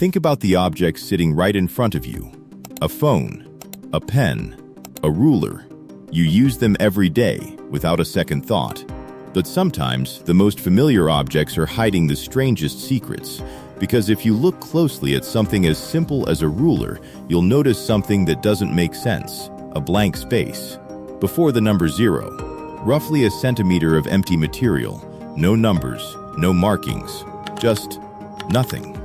Think about the objects sitting right in front of you. A phone, a pen, a ruler. You use them every day without a second thought. But sometimes the most familiar objects are hiding the strangest secrets, because if you look closely at something as simple as a ruler, you'll notice something that doesn't make sense: a blank space. Before the number 0, roughly a centimeter of empty material, no numbers, no markings, just nothing.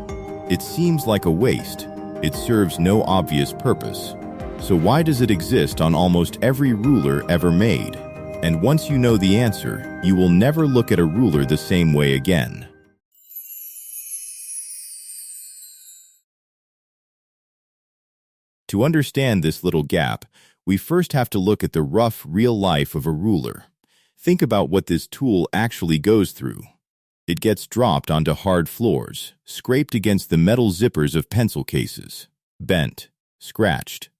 It seems like a waste. It serves no obvious purpose. So why does it exist on almost every ruler ever made? And once you know the answer, you will never look at a ruler the same way again. To understand this little gap, we first have to look at the rough, real life of a ruler. Think about what this tool actually goes through. It gets dropped onto hard floors, scraped against the metal zippers of pencil cases, bent, scratched,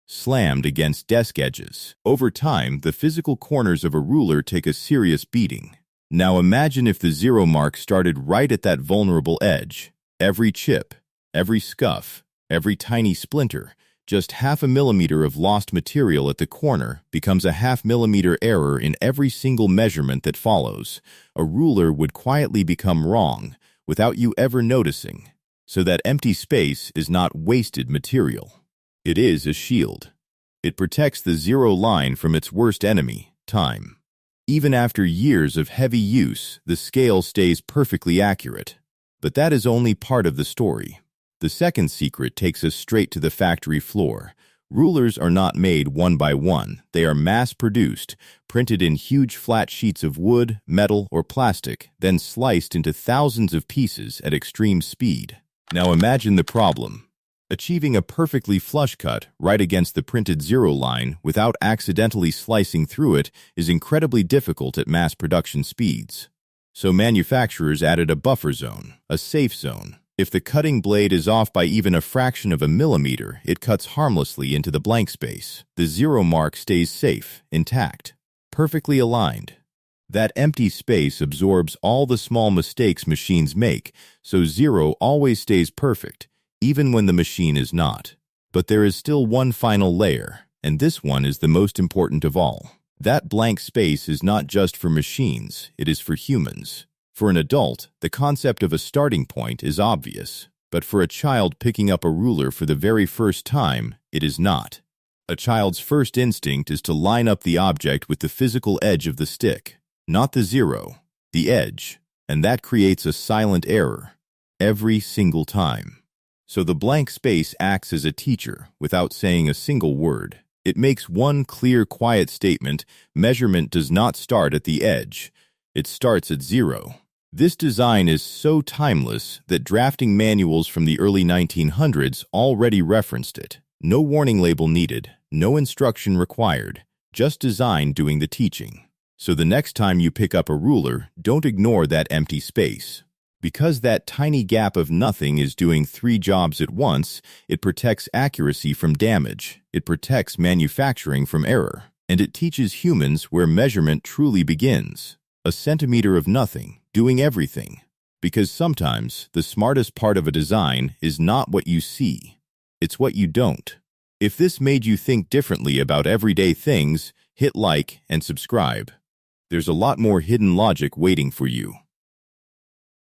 slammed against desk edges. Over time, the physical corners of a ruler take a serious beating. Now imagine if the 0 mark started right at that vulnerable edge. Every chip, every scuff, every tiny splinter, just half a millimeter of lost material at the corner becomes a half-millimeter error in every single measurement that follows. A ruler would quietly become wrong without you ever noticing. So that empty space is not wasted material. It is a shield. It protects the 0 line from its worst enemy, time. Even after years of heavy use, the scale stays perfectly accurate. But that is only part of the story. The second secret takes us straight to the factory floor. Rulers are not made one by one. They are mass-produced, printed in huge flat sheets of wood, metal, or plastic, then sliced into thousands of pieces at extreme speed. Now imagine the problem. Achieving a perfectly flush cut right against the printed 0 line without accidentally slicing through it is incredibly difficult at mass production speeds. So manufacturers added a buffer zone, a safe zone. If the cutting blade is off by even a fraction of a millimeter, it cuts harmlessly into the blank space. The 0 mark stays safe, intact, perfectly aligned. That empty space absorbs all the small mistakes machines make, so 0 always stays perfect, even when the machine is not. But there is still one final layer, and this one is the most important of all. That blank space is not just for machines, it is for humans. For an adult, the concept of a starting point is obvious, but for a child picking up a ruler for the very first time, it is not. A child's first instinct is to line up the object with the physical edge of the stick, not the 0, the edge, and that creates a silent error every single time. So the blank space acts as a teacher without saying a single word. It makes one clear, quiet statement: measurement does not start at the edge. It starts at 0. This design is so timeless that drafting manuals from the early 1900s already referenced it. No warning label needed, no instruction required, just design doing the teaching. So the next time you pick up a ruler, don't ignore that empty space. Because that tiny gap of nothing is doing 3 jobs at once, it protects accuracy from damage, it protects manufacturing from error, and it teaches humans where measurement truly begins. A centimeter of nothing, doing everything. Because sometimes the smartest part of a design is not what you see, it's what you don't. If this made you think differently about everyday things, hit like and subscribe. There's a lot more hidden logic waiting for you.